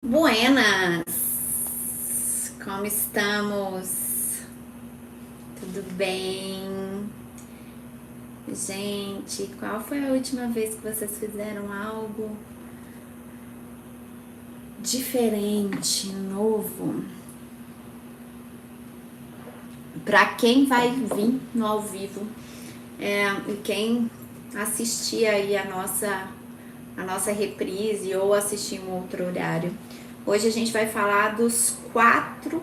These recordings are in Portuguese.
Buenas! Como estamos? Tudo bem? Gente, qual foi a última vez que vocês fizeram algo diferente, novo? Para quem vai vir no ao vivo e quem assistir aí a nossa reprise ou assistir em outro horário, hoje a gente vai falar dos 4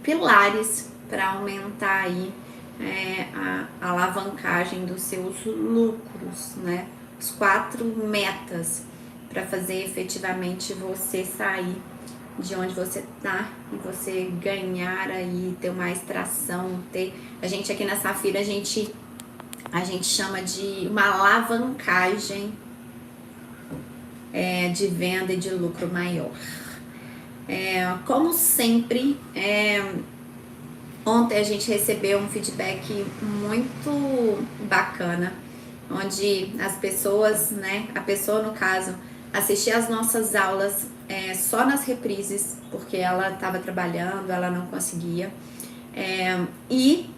pilares para aumentar aí a alavancagem dos seus lucros, né? Os 4 metas para fazer efetivamente você sair de onde você tá e você ganhar aí, ter uma extração, a gente aqui na Safira, a gente chama de uma alavancagem de venda e de lucro maior. Como sempre, ontem a gente recebeu um feedback muito bacana, onde as pessoas, né, a pessoa no caso, assistia as nossas aulas só nas reprises, porque ela estava trabalhando, ela não conseguia, e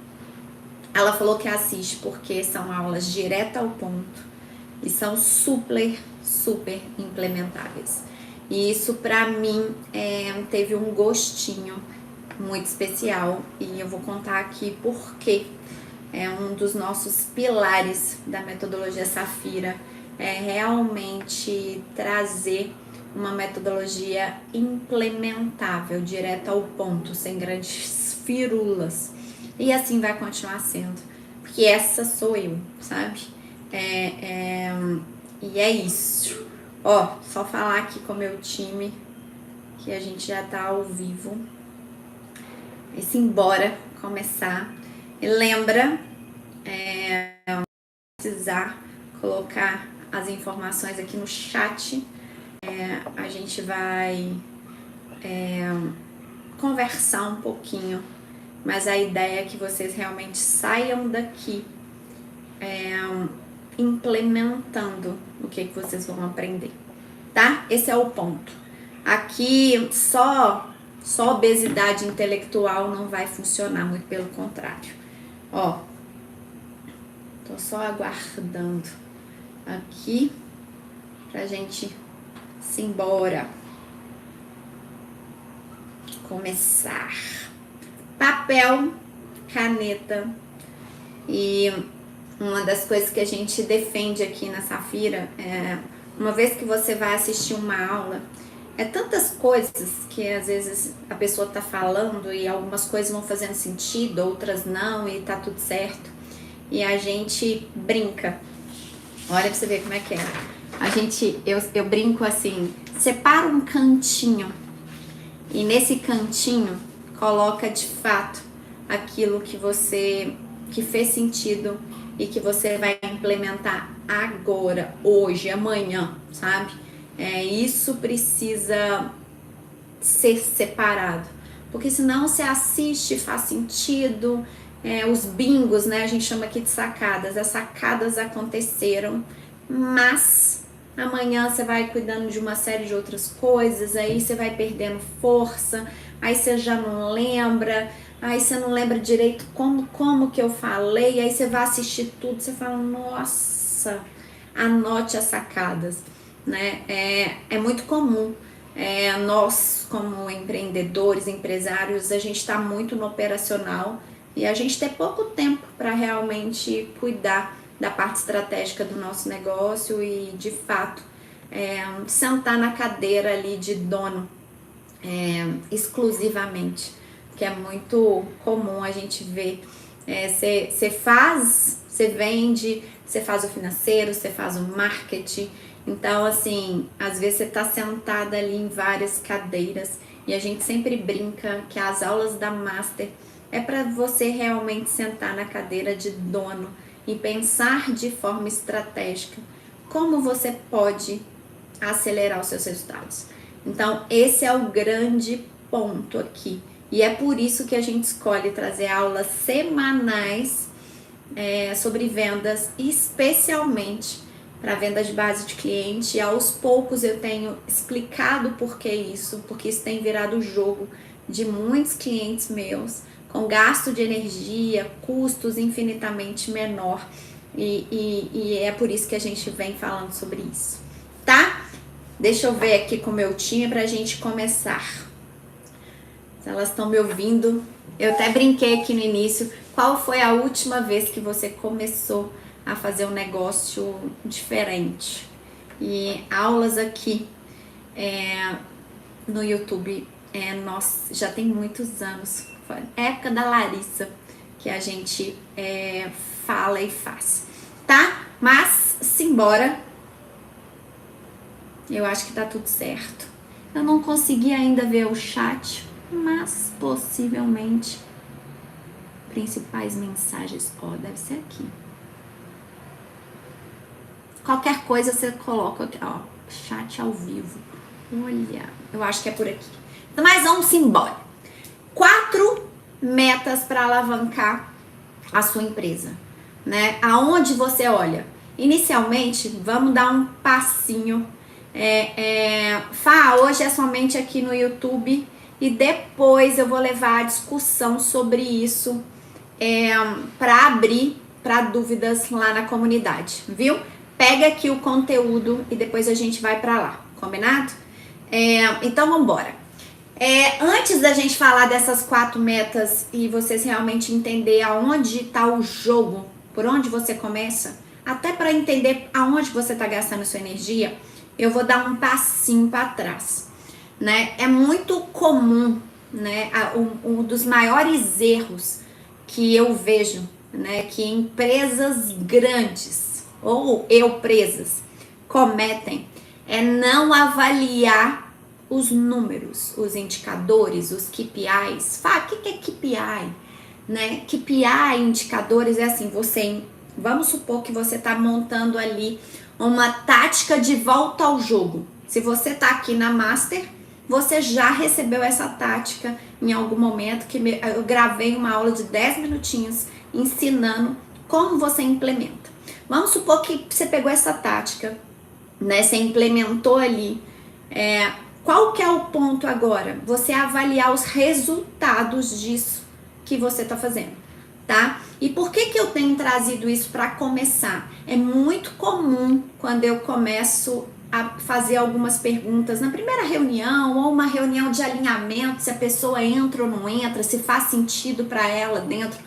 ela falou que assiste porque são aulas direto ao ponto e são super implementáveis. E isso para mim teve um gostinho muito especial e eu vou contar aqui porque é um dos nossos pilares da metodologia Safira, realmente trazer uma metodologia implementável, direto ao ponto, sem grandes firulas. E assim vai continuar sendo, porque essa sou eu, sabe? E é isso. Só falar aqui com o meu time que a gente já tá ao vivo. E simbora começar. E lembra, precisar colocar as informações aqui no chat. A gente vai conversar um pouquinho, mas a ideia é que vocês realmente saiam daqui implementando o que vocês vão aprender, tá? Esse é o ponto. Aqui só obesidade intelectual não vai funcionar, muito pelo contrário. Tô só aguardando aqui pra gente se embora. Começar. Papel, caneta e uma das coisas que a gente defende aqui na Safira é, uma vez que você vai assistir uma aula, tantas coisas que às vezes a pessoa tá falando e algumas coisas vão fazendo sentido, outras não, e tá tudo certo. E a gente brinca. Olha pra você ver como é que é. Eu brinco assim, separa um cantinho e nesse cantinho coloca de fato aquilo que fez sentido e que você vai implementar agora, hoje, amanhã, sabe? Isso precisa ser separado, porque senão você assiste, faz sentido, os bingos, né? A gente chama aqui de sacadas. As sacadas aconteceram, mas amanhã você vai cuidando de uma série de outras coisas, aí você vai perdendo força, aí você já não lembra, aí você não lembra direito como que eu falei, aí você vai assistir tudo, você fala, nossa, anote as sacadas, né? É muito comum. Nós, como empreendedores, empresários, a gente está muito no operacional e a gente tem pouco tempo para realmente cuidar da parte estratégica do nosso negócio e, de fato, sentar na cadeira ali de dono exclusivamente, que é muito comum a gente ver. Você vende, você faz o financeiro, você faz o marketing. Então, assim, às vezes você tá sentada ali em várias cadeiras e a gente sempre brinca que as aulas da Master é para você realmente sentar na cadeira de dono e pensar de forma estratégica como você pode acelerar os seus resultados. Então, esse é o grande ponto aqui. E é por isso que a gente escolhe trazer aulas semanais sobre vendas, especialmente para venda de base de cliente. E aos poucos eu tenho explicado por que isso, porque isso tem virado o jogo de muitos clientes meus, com gasto de energia, custos infinitamente menor. E é por isso que a gente vem falando sobre isso, tá? Deixa eu ver aqui com o meu time pra gente começar. Se elas estão me ouvindo. Eu até brinquei aqui no início. Qual foi a última vez que você começou a fazer um negócio diferente? E aulas aqui no YouTube, nossa, já tem muitos anos. Foi época da Larissa que a gente fala e faz, tá? Mas, simbora. Eu acho que tá tudo certo. Eu não consegui ainda ver o chat, mas possivelmente principais mensagens. Deve ser aqui. Qualquer coisa você coloca aqui, chat ao vivo. Olha, eu acho que é por aqui. Mas vamos embora. 4 metas para alavancar a sua empresa, né? Aonde você olha? Inicialmente, vamos dar um passinho. Hoje é somente aqui no YouTube e depois eu vou levar a discussão sobre isso para abrir para dúvidas lá na comunidade, viu? Pega aqui o conteúdo e depois a gente vai para lá, combinado? Então vamos embora. Antes da gente falar dessas 4 metas e vocês realmente entender aonde está o jogo, por onde você começa, até para entender aonde você está gastando sua energia, eu vou dar um passinho para trás, né? É muito comum, né? Um dos maiores erros que eu vejo, né? Que empresas grandes ou empresas cometem é não avaliar os números, os indicadores, os KPIs. O que é KPI? Né? KPI, indicadores, é assim, vamos supor que você está montando ali uma tática de volta ao jogo. Se você tá aqui na Master, você já recebeu essa tática em algum momento, que eu gravei uma aula de 10 minutinhos ensinando como você implementa. Vamos supor que você pegou essa tática, né? Você implementou ali. Qual que é o ponto agora? Você avaliar os resultados disso que você tá fazendo, tá? E por que eu tenho trazido isso para começar? É muito comum quando eu começo a fazer algumas perguntas na primeira reunião ou uma reunião de alinhamento, se a pessoa entra ou não entra, se faz sentido para ela dentro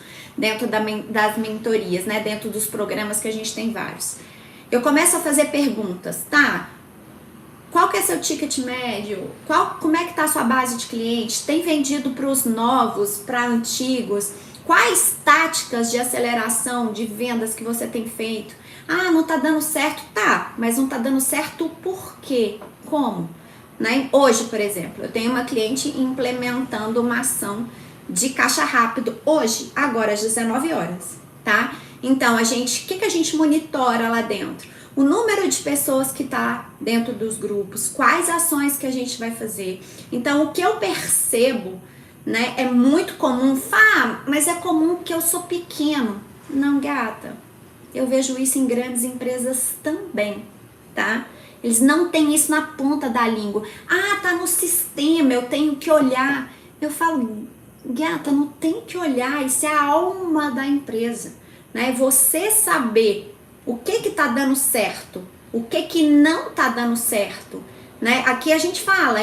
das mentorias, né? Dentro dos programas que a gente tem vários. Eu começo a fazer perguntas, tá? Qual que é seu ticket médio? Como é que tá a sua base de clientes? Tem vendido para os novos, para antigos? Quais táticas de aceleração de vendas que você tem feito? Não tá dando certo? Tá, mas não tá dando certo por quê? Como? Né? Hoje, por exemplo, eu tenho uma cliente implementando uma ação de caixa rápido hoje, agora às 19 horas, tá? Então, o que a gente monitora lá dentro? O número de pessoas que tá dentro dos grupos, quais ações que a gente vai fazer. Então, o que eu percebo, né, é muito comum, mas é comum que eu sou pequeno. Não, gata, eu vejo isso em grandes empresas também, tá? Eles não têm isso na ponta da língua. Tá no sistema, eu tenho que olhar. Eu falo, gata, não tem que olhar, isso é a alma da empresa, né? Você saber o que tá dando certo, o que não tá dando certo, né? Aqui a gente fala,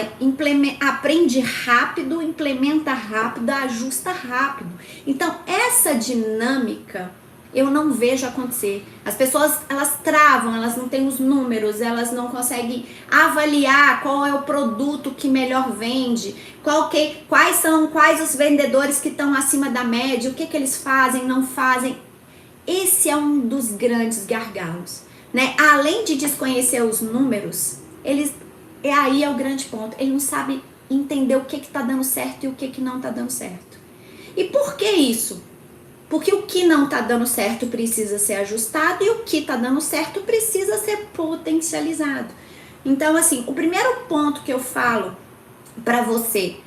aprende rápido, implementa rápido, ajusta rápido. Então, essa dinâmica eu não vejo acontecer. As pessoas, elas travam, elas não têm os números, elas não conseguem avaliar qual é o produto que melhor vende, quais os vendedores que estão acima da média, o que eles fazem, não fazem. Esse é um dos grandes gargalos, né? Além de desconhecer os números, aí é o grande ponto. Ele não sabe entender o que tá dando certo e o que não tá dando certo. E por que isso? Porque o que não tá dando certo precisa ser ajustado e o que tá dando certo precisa ser potencializado. Então, assim, o primeiro ponto que eu falo para você,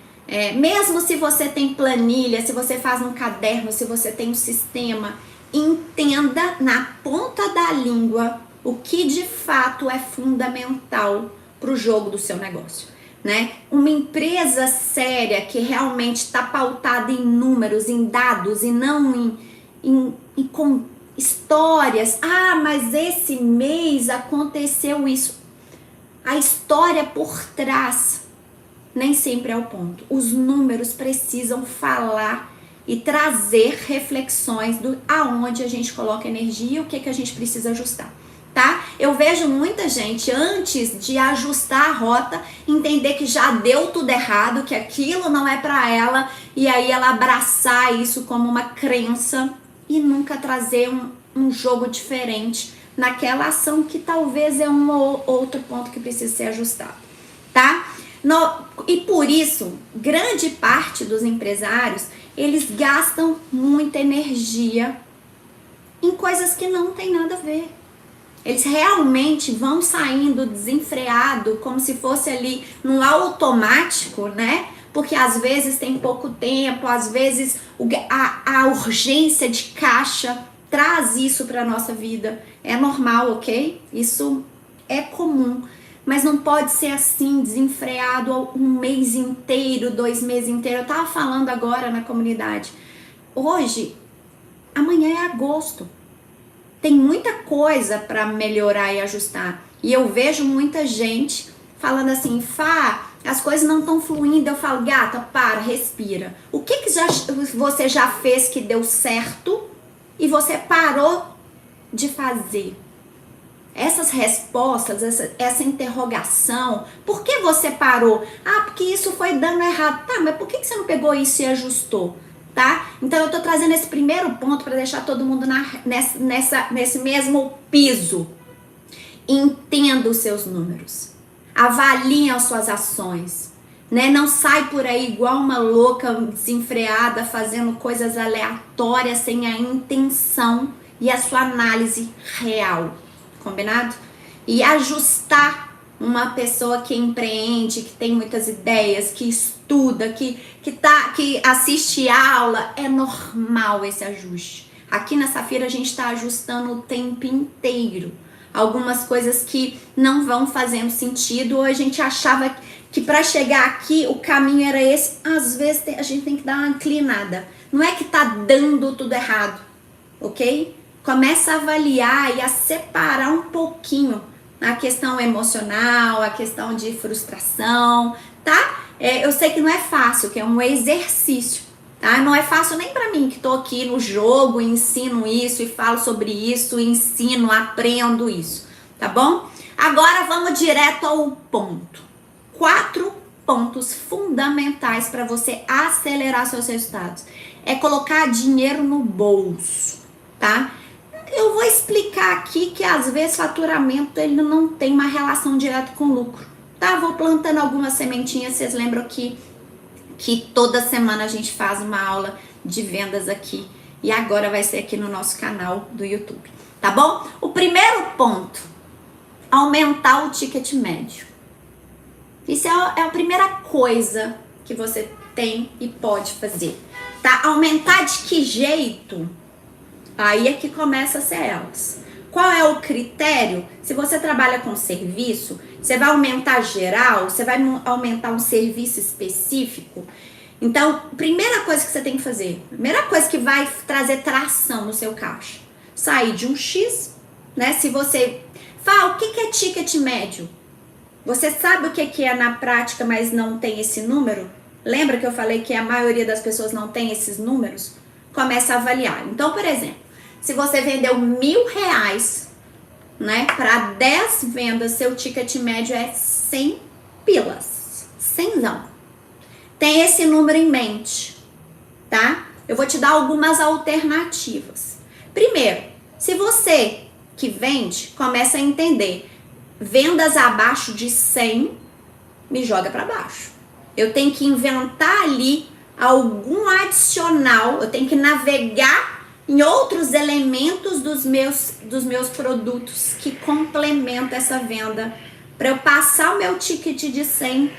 mesmo se você tem planilha, se você faz um caderno, se você tem um sistema, entenda na ponta da língua o que de fato é fundamental para o jogo do seu negócio, né? Uma empresa séria que realmente está pautada em números, em dados e não em histórias. Ah, mas esse mês aconteceu isso. A história por trás nem sempre é o ponto. Os números precisam falar e trazer reflexões do aonde a gente coloca energia e o que a gente precisa ajustar, tá? Eu vejo muita gente, antes de ajustar a rota, entender que já deu tudo errado, que aquilo não é para ela, e aí ela abraçar isso como uma crença e nunca trazer um jogo diferente naquela ação que talvez é um ou outro ponto que precisa ser ajustado, tá? E por isso, grande parte dos empresários, eles gastam muita energia em coisas que não tem nada a ver. Eles realmente vão saindo desenfreado, como se fosse ali no automático, né? Porque às vezes tem pouco tempo, às vezes a urgência de caixa traz isso para nossa vida. É normal, ok? Isso é comum. Mas não pode ser assim, desenfreado um mês inteiro, 2 meses inteiros. Eu tava falando agora na comunidade. Hoje, amanhã é agosto. Tem muita coisa para melhorar e ajustar. E eu vejo muita gente falando assim, Fá, as coisas não estão fluindo. Eu falo, gata, para, respira. O que você já fez que deu certo e você parou de fazer? Essas respostas, essa interrogação, por que você parou? Ah, porque isso foi dando errado. Tá, mas por que você não pegou isso e ajustou? Tá? Então eu tô trazendo esse primeiro ponto para deixar todo mundo nesse mesmo piso. Entenda os seus números. Avalie as suas ações. Né? Não sai por aí igual uma louca desenfreada fazendo coisas aleatórias sem a intenção e a sua análise real. Combinado? E ajustar uma pessoa que empreende, que tem muitas ideias, que estuda, que assiste aula, é normal esse ajuste. Aqui na Safira a gente está ajustando o tempo inteiro. Algumas coisas que não vão fazendo sentido, ou a gente achava que para chegar aqui o caminho era esse. Às vezes a gente tem que dar uma inclinada. Não é que tá dando tudo errado, ok? Começa a avaliar e a separar um pouquinho a questão emocional, a questão de frustração, tá? Eu sei que não é fácil, que é um exercício, tá? Não é fácil nem pra mim, que tô aqui no jogo, ensino isso e falo sobre isso, ensino, aprendo isso, tá bom? Agora vamos direto ao ponto. 4 pontos fundamentais para você acelerar seus resultados. É colocar dinheiro no bolso, tá? Eu vou explicar aqui que às vezes faturamento ele não tem uma relação direta com lucro, tá? Vou plantando algumas sementinhas, vocês lembram que toda semana a gente faz uma aula de vendas aqui e agora vai ser aqui no nosso canal do YouTube, tá bom? O primeiro ponto, aumentar o ticket médio. Isso é a primeira coisa que você tem e pode fazer, tá? Aumentar de que jeito? Aí é que começa a ser elas. Qual é o critério? Se você trabalha com serviço, você vai aumentar geral, você vai aumentar um serviço específico. Então, primeira coisa que você tem que fazer, primeira coisa que vai trazer tração no seu caixa, sair de um X, né? Se você fala, o que é ticket médio? Você sabe o que é na prática, mas não tem esse número? Lembra que eu falei que a maioria das pessoas não tem esses números? Começa a avaliar. Então, por exemplo, se você vendeu R$1.000, né, para 10 vendas, seu ticket médio é 100 pilas. 100zão. Tem esse número em mente, tá? Eu vou te dar algumas alternativas. Primeiro, se você que vende começa a entender vendas abaixo de 100, me joga para baixo. Eu tenho que inventar ali algum adicional, eu tenho que navegar em outros elementos dos meus produtos que complementam essa venda para eu passar o meu ticket de 100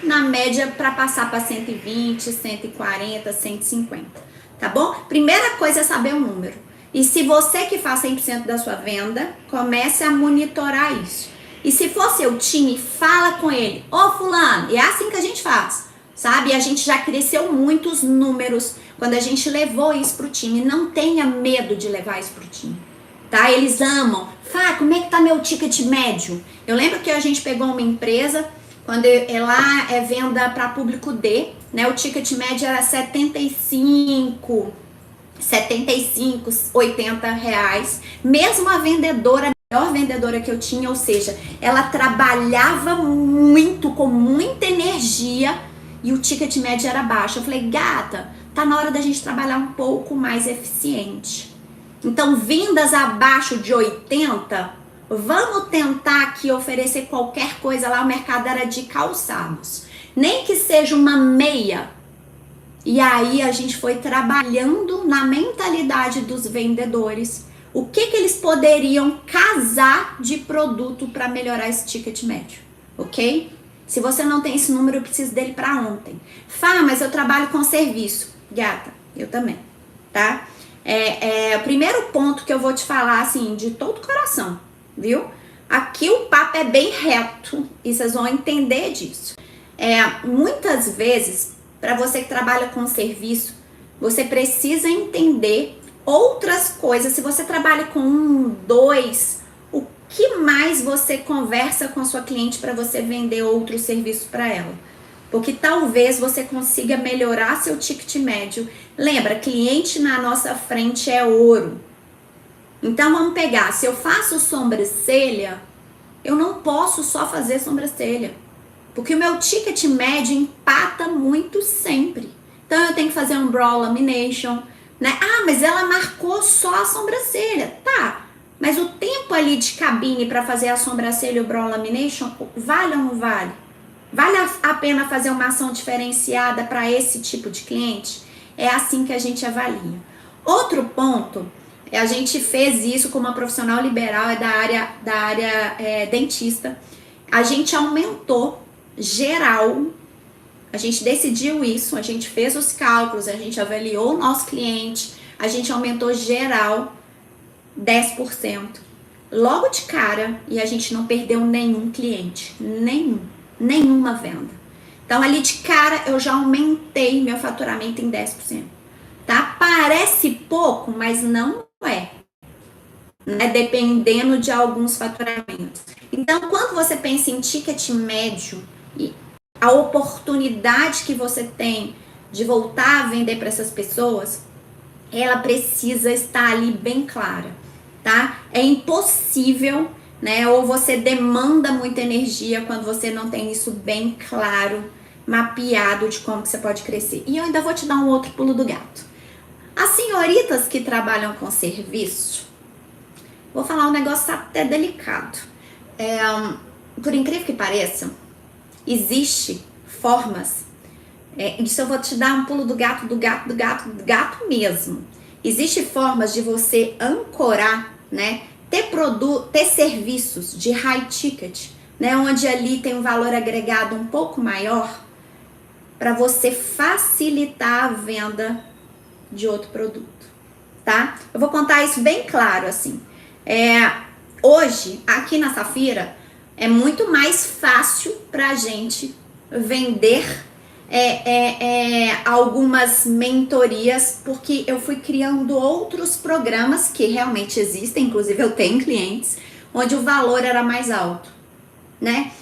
na média para passar para 120, 140, 150, tá bom? Primeira coisa é saber o número. E se você que faz 100% da sua venda, comece a monitorar isso. E se for seu time, fala com ele. Ô fulano, e é assim que a gente faz, sabe? A gente já cresceu muitos números quando a gente levou isso pro time. Não tenha medo de levar isso pro time, tá? Eles amam. Fá, como é que tá meu ticket médio? Eu lembro que a gente pegou uma empresa, quando lá é venda para público D, né? O ticket médio era 75, 80 reais. Mesmo a vendedora, a melhor vendedora que eu tinha, ou seja, ela trabalhava muito, com muita energia, e o ticket médio era baixo. Eu falei, gata, tá na hora da gente trabalhar um pouco mais eficiente. Então, vendas abaixo de 80, vamos tentar aqui oferecer qualquer coisa. Lá o mercado era de calçados, nem que seja uma meia. E aí a gente foi trabalhando na mentalidade dos vendedores, o que eles poderiam casar de produto para melhorar esse ticket médio, ok? Se você não tem esse número, eu preciso dele para ontem. Fá, mas eu trabalho com serviço. Gata, eu também, tá? O primeiro ponto que eu vou te falar, assim, de todo o coração, viu? Aqui o papo é bem reto e vocês vão entender disso. Muitas vezes, para você que trabalha com serviço, você precisa entender outras coisas. Se você trabalha com 1, 2, o que mais você conversa com a sua cliente para você vender outros serviços para ela? Porque talvez você consiga melhorar seu ticket médio. Lembra, cliente na nossa frente é ouro. Então vamos pegar, se eu faço sobrancelha, eu não posso só fazer sobrancelha, porque o meu ticket médio empata muito sempre. Então eu tenho que fazer um brow lamination, né? Ah, mas ela marcou só a sobrancelha. Tá, mas o tempo ali de cabine para fazer a sobrancelha e o brow lamination, vale ou não vale? Vale a pena fazer uma ação diferenciada para esse tipo de cliente? É assim que a gente avalia. Outro ponto, a gente fez isso com uma profissional liberal, da área dentista. A gente aumentou geral, a gente decidiu isso, a gente fez os cálculos, a gente avaliou o nosso cliente, a gente aumentou geral 10%. Logo de cara, e a gente não perdeu nenhum cliente, nenhuma venda. Então ali de cara eu já aumentei meu faturamento em 10%, tá? Parece pouco, mas não é, né? Dependendo de alguns faturamentos. Então quando você pensa em ticket médio e a oportunidade que você tem de voltar a vender para essas pessoas, ela precisa estar ali bem clara, tá? É impossível, né? Ou você demanda muita energia quando você não tem isso bem claro, mapeado de como que você pode crescer. E eu ainda vou te dar um outro pulo do gato. As senhoritas que trabalham com serviço, vou falar um negócio até delicado. Por incrível que pareça, existe formas, isso eu vou te dar um pulo do gato mesmo. Existe formas de você ancorar, né? Ter serviços de high ticket, né? Onde ali tem um valor agregado um pouco maior para você facilitar a venda de outro produto, tá? Eu vou contar isso bem claro, assim. Hoje, aqui na Safira, é muito mais fácil pra gente vender algumas mentorias, porque eu fui criando outros programas que realmente existem, inclusive eu tenho clientes, onde o valor era mais alto, né?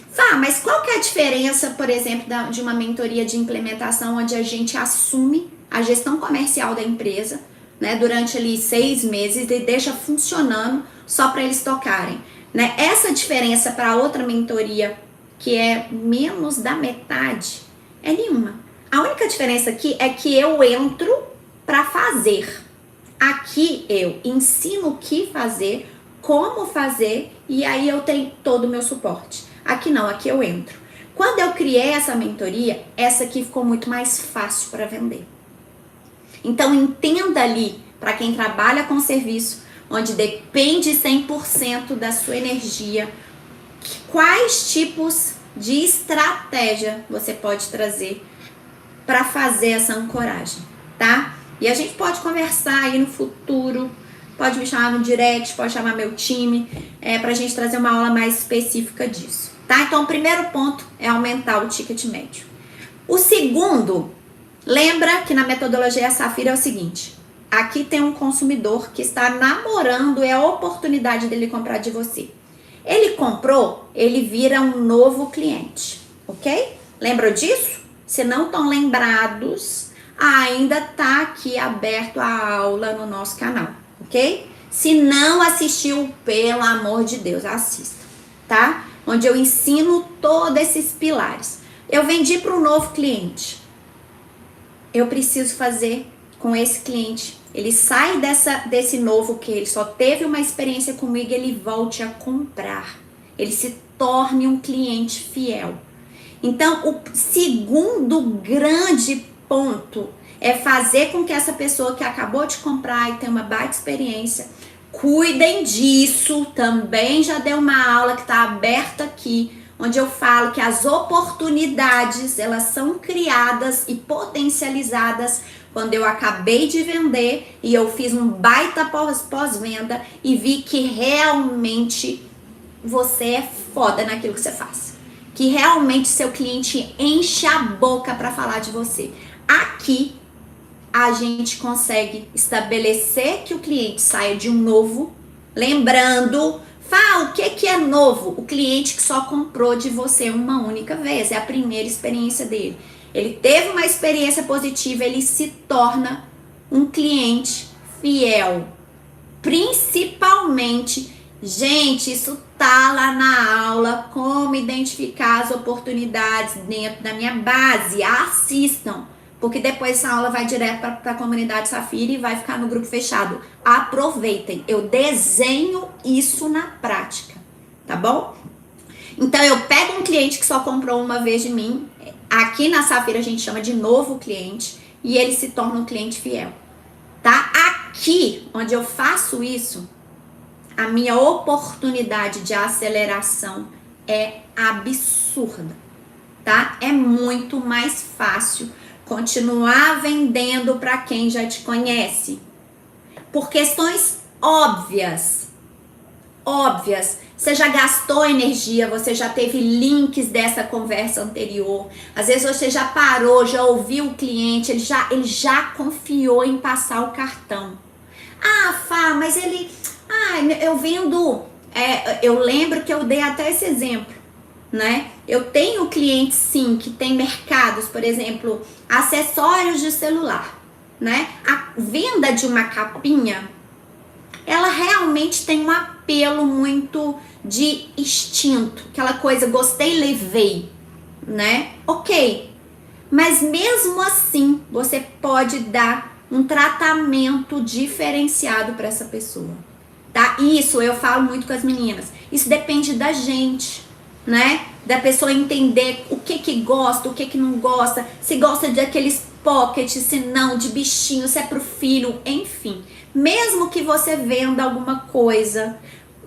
Mas qual que é a diferença, por exemplo, de uma mentoria de implementação onde a gente assume a gestão comercial da empresa, né, durante ali 6 meses e deixa funcionando só para eles tocarem, né? Essa diferença para outra mentoria que é menos da metade é nenhuma. A única diferença aqui é que eu entro para fazer. Aqui eu ensino o que fazer, como fazer, e aí eu tenho todo o meu suporte. Aqui não, aqui eu entro. Quando eu criei essa mentoria, essa aqui ficou muito mais fácil para vender. Então entenda ali, para quem trabalha com serviço, onde depende 100% da sua energia, quais tipos de estratégia você pode trazer para fazer essa ancoragem, tá? E a gente pode conversar aí no futuro, pode me chamar no direct, pode chamar meu time, pra gente trazer uma aula mais específica disso, tá? Então, o primeiro ponto é aumentar o ticket médio. O segundo, lembra que na metodologia Safira é o seguinte, aqui tem um consumidor que está namorando, é a oportunidade dele comprar de você. Ele comprou, ele vira um novo cliente, ok? Lembram disso? Se não estão lembrados, ainda tá aqui aberto a aula no nosso canal, ok? Se não assistiu, pelo amor de Deus, assista, tá? Onde eu ensino todos esses pilares. Eu vendi para um novo cliente. Eu preciso fazer com esse cliente. Ele sai desse novo que ele só teve uma experiência comigo, ele volte a comprar. Ele se torne um cliente fiel. Então, o segundo grande ponto é fazer com que essa pessoa que acabou de comprar e tem uma baita experiência, cuidem disso. Também já dei uma aula que está aberta aqui, onde eu falo que as oportunidades, elas são criadas e potencializadas quando eu acabei de vender e eu fiz um baita pós-venda e vi que realmente você é foda naquilo que você faz. Que realmente seu cliente enche a boca para falar de você. Aqui a gente consegue estabelecer que o cliente saia de um novo, lembrando, o que é novo? O cliente que só comprou de você uma única vez, é a primeira experiência dele. Ele teve uma experiência positiva, ele se torna um cliente fiel. Principalmente, gente, isso tá lá na aula, como identificar as oportunidades dentro da minha base. Assistam, porque depois essa aula vai direto para a comunidade Safira e vai ficar no grupo fechado. Aproveitem, eu desenho isso na prática, tá bom? Então eu pego um cliente que só comprou uma vez de mim, aqui na Safira a gente chama de novo cliente, e ele se torna um cliente fiel, tá? Aqui, onde eu faço isso, a minha oportunidade de aceleração é absurda, tá? É muito mais fácil continuar vendendo para quem já te conhece. Por questões óbvias. Você já gastou energia, você já teve links dessa conversa anterior. Às vezes você já parou, já ouviu o cliente, ele já confiou em passar o cartão. Mas ele... eu vendo... eu lembro que eu dei até esse exemplo, né? Eu tenho clientes, sim, que tem mercados, por exemplo, acessórios de celular, né? A venda de uma capinha, ela realmente tem um apelo muito de instinto, aquela coisa, gostei, levei, né? Ok, mas mesmo assim, você pode dar um tratamento diferenciado para essa pessoa, tá? Isso eu falo muito com as meninas, isso depende da gente, né? Da pessoa entender o que gosta, o que não gosta, se gosta daqueles pockets, se não, de bichinho, se é pro filho, enfim. Mesmo que você venda alguma coisa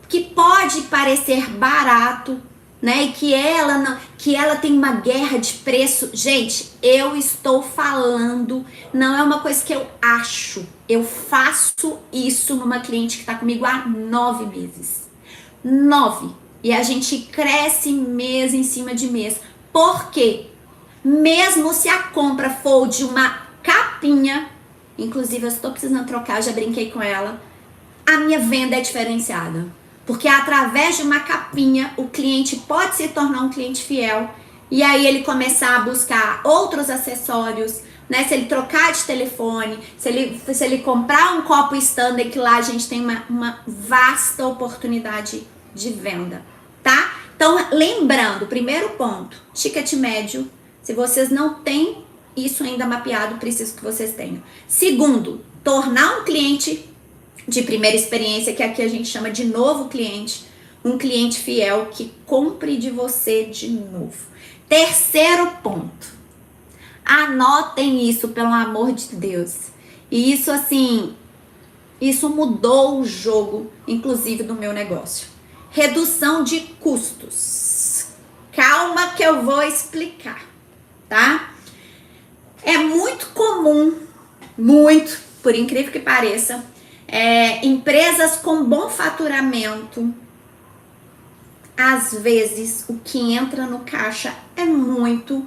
que pode parecer barato, né? E que ela tem uma guerra de preço. Gente, eu estou falando, não é uma coisa que eu acho. Eu faço isso numa cliente que está comigo há 9 meses. 9. E a gente cresce mês em cima de mês. Por quê? Mesmo se a compra for de uma capinha, inclusive eu estou precisando trocar, eu já brinquei com ela, a minha venda é diferenciada. Porque através de uma capinha, o cliente pode se tornar um cliente fiel. E aí ele começar a buscar outros acessórios, né? Se ele trocar de telefone, se ele comprar um copo standard, que lá a gente tem uma vasta oportunidade de venda, tá? Então, lembrando, primeiro ponto, ticket médio. Se vocês não têm isso ainda mapeado, preciso que vocês tenham. Segundo, tornar um cliente de primeira experiência, que aqui a gente chama de novo cliente, um cliente fiel que compre de você de novo. Terceiro ponto, anotem isso, pelo amor de Deus. E isso, assim, isso mudou o jogo, inclusive, do meu negócio. Redução de custos. Calma que eu vou explicar, tá? É muito comum, por incrível que pareça, empresas com bom faturamento, às vezes o que entra no caixa é muito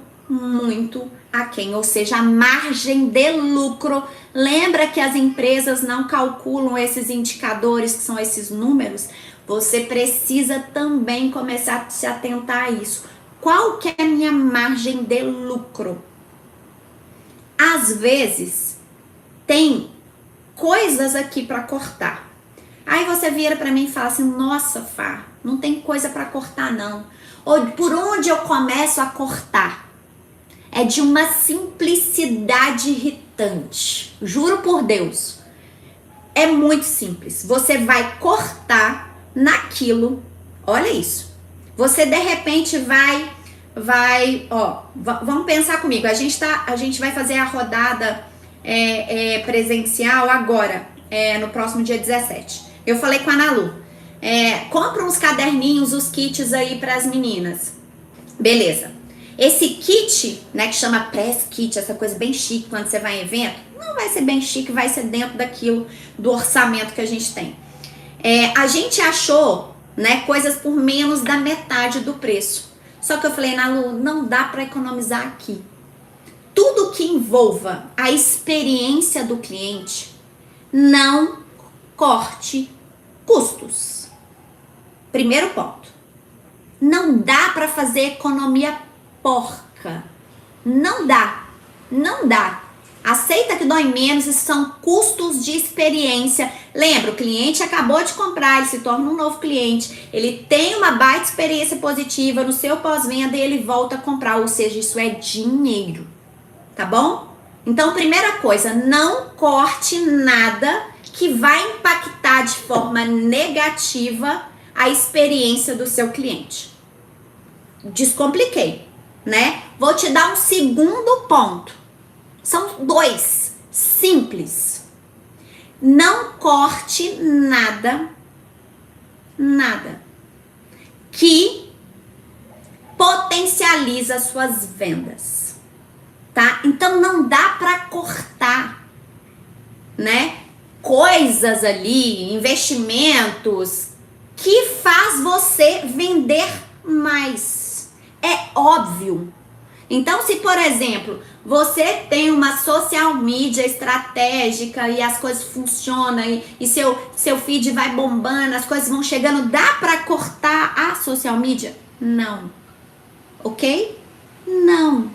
aquém, ou seja, a margem de lucro. Lembra que as empresas não calculam esses indicadores, que são esses números? Você precisa também começar a se atentar a isso. Qual que é a minha margem de lucro? Às vezes, tem coisas aqui para cortar. Aí você vira para mim e fala assim, nossa, Fá, não tem coisa para cortar não. Ou por onde eu começo a cortar? É de uma simplicidade irritante. Juro por Deus. É muito simples. Você vai cortar naquilo. Olha isso. Você de repente vamos pensar comigo. A gente vai fazer a rodada presencial agora, no próximo dia 17. Eu falei com a Nalu. Compra uns caderninhos, os kits aí para as meninas. Beleza. Esse kit, né, que chama press kit, essa coisa bem chique quando você vai em evento, não vai ser bem chique, vai ser dentro daquilo, do orçamento que a gente tem. A gente achou, né, coisas por menos da metade do preço. Só que eu falei, Nalu, não dá para economizar aqui. Tudo que envolva a experiência do cliente, não corte custos. Primeiro ponto. Não dá para fazer economia porca. Não dá. Aceita que dói menos, esses são custos de experiência. Lembra, o cliente acabou de comprar, ele se torna um novo cliente, ele tem uma baita experiência positiva no seu pós-venda e ele volta a comprar, ou seja, isso é dinheiro, tá bom? Então, primeira coisa, não corte nada que vai impactar de forma negativa a experiência do seu cliente. Descompliquei, né? Vou te dar um segundo ponto. São dois, simples. Não corte nada que potencializa suas vendas, tá? Então não dá para cortar, né? Coisas ali, investimentos que faz você vender mais. É óbvio. Então, se por exemplo, você tem uma social media estratégica e as coisas funcionam e seu feed vai bombando, as coisas vão chegando, dá para cortar a social media? Não. Ok? Não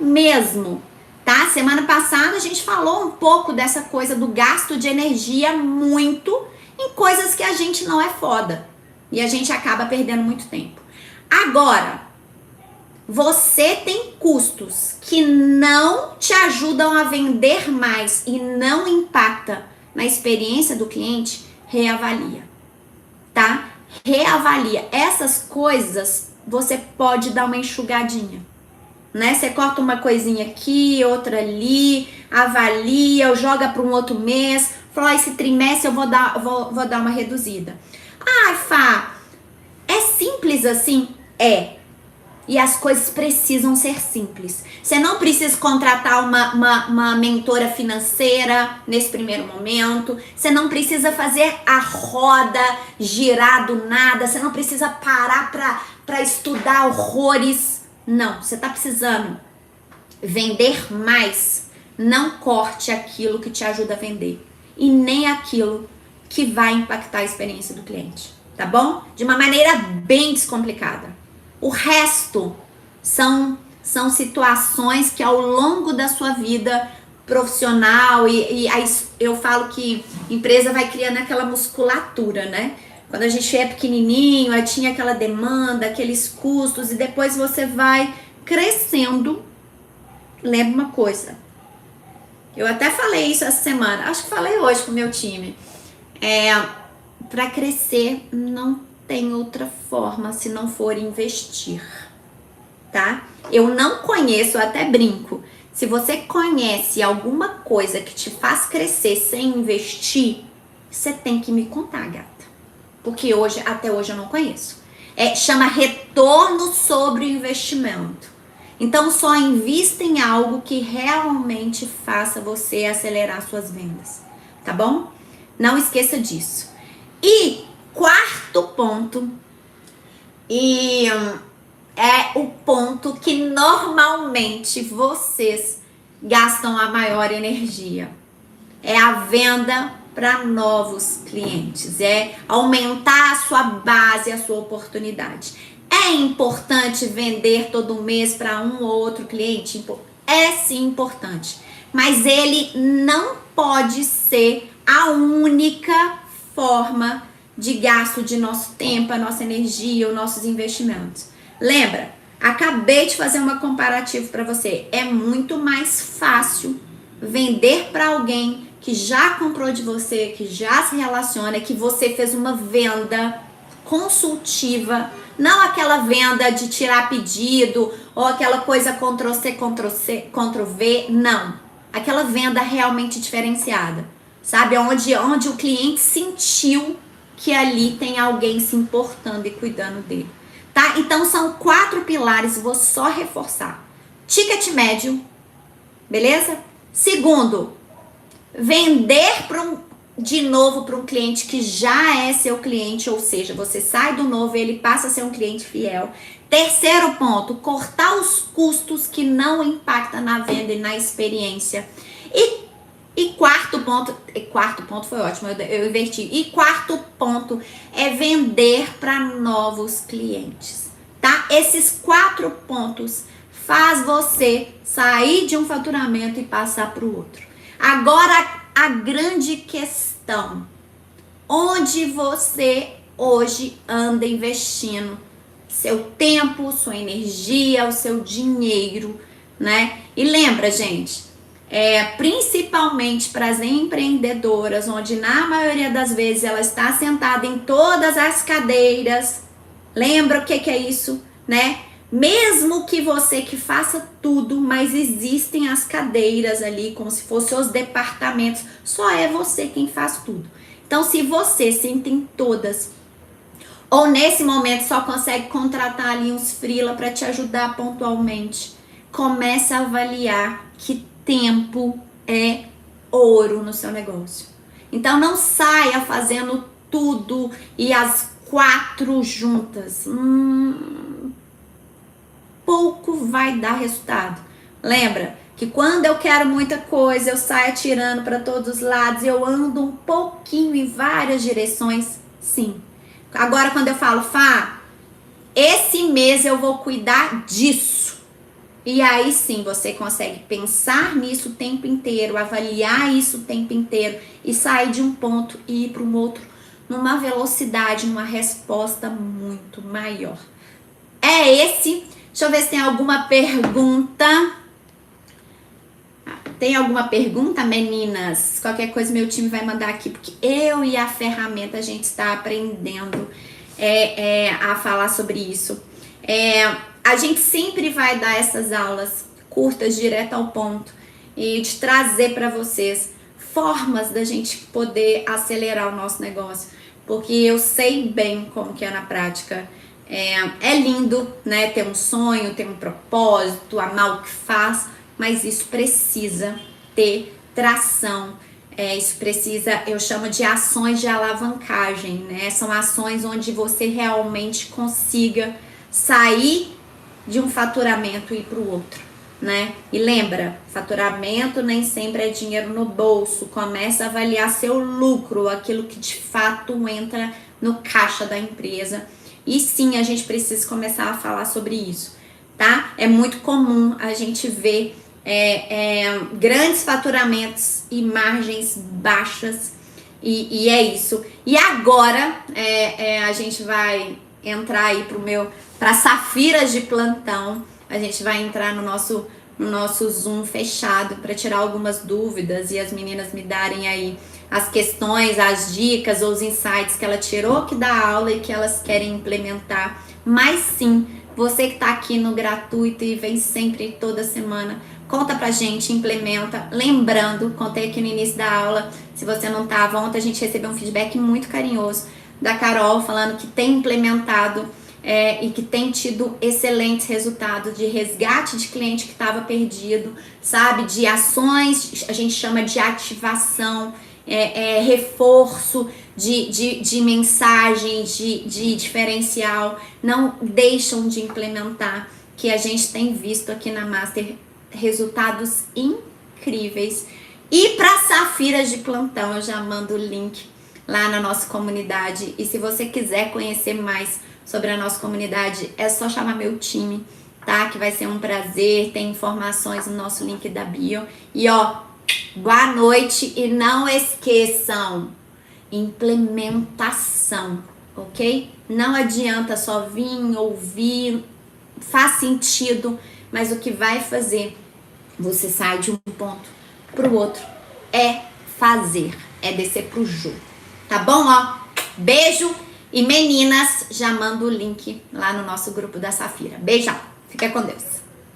mesmo, tá? Semana passada a gente falou um pouco dessa coisa do gasto de energia muito em coisas que a gente não é foda e a gente acaba perdendo muito tempo. Agora, você tem custos que não te ajudam a vender mais e não impacta na experiência do cliente, reavalia, tá? Reavalia. Essas coisas você pode dar uma enxugadinha, né? Você corta uma coisinha aqui, outra ali, avalia, joga para um outro mês, fala, esse trimestre eu vou dar uma reduzida. Ai, Fá, é simples assim? É. E as coisas precisam ser simples. Você não precisa contratar uma mentora financeira nesse primeiro momento. Você não precisa fazer a roda girar do nada. Você não precisa parar para estudar horrores. Não, você está precisando vender mais. Não corte aquilo que te ajuda a vender. E nem aquilo que vai impactar a experiência do cliente. Tá bom? De uma maneira bem descomplicada. O resto são situações que ao longo da sua vida profissional e aí eu falo que empresa vai criando aquela musculatura, né? Quando a gente é pequenininho, aí tinha aquela demanda, aqueles custos e depois você vai crescendo. Lembra uma coisa, eu até falei isso essa semana, acho que falei hoje pro meu time, para crescer não tem outra forma se não for investir, tá? Eu não conheço, eu até brinco. Se você conhece alguma coisa que te faz crescer sem investir, você tem que me contar, gata. Porque até hoje eu não conheço. Chama retorno sobre o investimento. Então só invista em algo que realmente faça você acelerar suas vendas. tá bom? Não esqueça disso. E quarto ponto, e é o ponto que normalmente vocês gastam a maior energia. É a venda para novos clientes, é aumentar a sua base, a sua oportunidade. É importante vender todo mês para um ou outro cliente? É sim importante, mas ele não pode ser a única forma de gasto de nosso tempo, a nossa energia, os nossos investimentos. Lembra? Acabei de fazer uma comparativa para você. É muito mais fácil vender para alguém que já comprou de você, que já se relaciona, que você fez uma venda consultiva, não aquela venda de tirar pedido ou aquela coisa Ctrl+C, Ctrl+C, Ctrl+V, não. Aquela venda realmente diferenciada, sabe? Onde o cliente sentiu que ali tem alguém se importando e cuidando dele, tá? Então são 4 pilares, vou só reforçar. Ticket médio, beleza? Segundo, vender de novo para um cliente que já é seu cliente, ou seja, você sai do novo e ele passa a ser um cliente fiel. Terceiro ponto, cortar os custos que não impactam na venda e na experiência. E quarto ponto foi ótimo, eu inverti. E quarto ponto é vender para novos clientes, tá? Esses 4 pontos faz você sair de um faturamento e passar para o outro. Agora, a grande questão, onde você hoje anda investindo seu tempo, sua energia, o seu dinheiro, né? E lembra, gente, principalmente para as empreendedoras, onde na maioria das vezes ela está sentada em todas as cadeiras. Lembra o que é isso, né? Mesmo que você que faça tudo, mas existem as cadeiras ali, como se fossem os departamentos, só é você quem faz tudo. Então, se você senta em todas, ou nesse momento só consegue contratar ali uns freela para te ajudar pontualmente, comece a avaliar que tempo é ouro no seu negócio. Então, não saia fazendo tudo e as 4 juntas. Pouco vai dar resultado. Lembra que quando eu quero muita coisa, eu saio atirando para todos os lados, eu ando um pouquinho em várias direções, sim. Agora, quando eu falo, Fá, esse mês eu vou cuidar disso. E aí sim, você consegue pensar nisso o tempo inteiro, avaliar isso o tempo inteiro e sair de um ponto e ir para um outro numa velocidade, numa resposta muito maior. Deixa eu ver se tem alguma pergunta. Tem alguma pergunta, meninas? Qualquer coisa meu time vai mandar aqui, porque eu e a ferramenta a gente está aprendendo a falar sobre isso. A gente sempre vai dar essas aulas curtas, direto ao ponto, e de trazer para vocês formas da gente poder acelerar o nosso negócio, porque eu sei bem como que é na prática. É lindo, né, ter um sonho, ter um propósito, amar o que faz, mas isso precisa ter tração, isso precisa, eu chamo de ações de alavancagem, né, são ações onde você realmente consiga sair de um faturamento e ir para o outro, né, e lembra, faturamento nem sempre é dinheiro no bolso, começa a avaliar seu lucro, aquilo que de fato entra no caixa da empresa. E sim, a gente precisa começar a falar sobre isso, tá? É muito comum a gente ver grandes faturamentos e margens baixas, e é isso. E agora a gente vai entrar aí para Safiras de Plantão. A gente vai entrar no nosso Zoom fechado para tirar algumas dúvidas e as meninas me darem aí as questões, as dicas ou os insights que ela tirou aqui da aula e que elas querem implementar. Mas sim, você que tá aqui no gratuito e vem sempre toda semana, conta pra gente, implementa. Lembrando, contei aqui no início da aula, se você não tava, ontem a gente recebeu um feedback muito carinhoso da Carol falando que tem implementado e que tem tido excelentes resultados de resgate de cliente que estava perdido, sabe? De ações, a gente chama de ativação. reforço de mensagens, de diferencial, não deixam de implementar, que a gente tem visto aqui na Master resultados incríveis. E para Safiras de plantão, eu já mando o link lá na nossa comunidade. E se você quiser conhecer mais sobre a nossa comunidade, é só chamar meu time, tá? Que vai ser um prazer. Tem informações no nosso link da bio. E ó, boa noite e não esqueçam, implementação, ok? Não adianta só vir, ouvir, faz sentido, mas o que vai fazer você sair de um ponto pro outro é fazer, é descer pro jogo, tá bom? Ó, beijo e meninas, já mando o link lá no nosso grupo da Safira. Beijão, fica com Deus.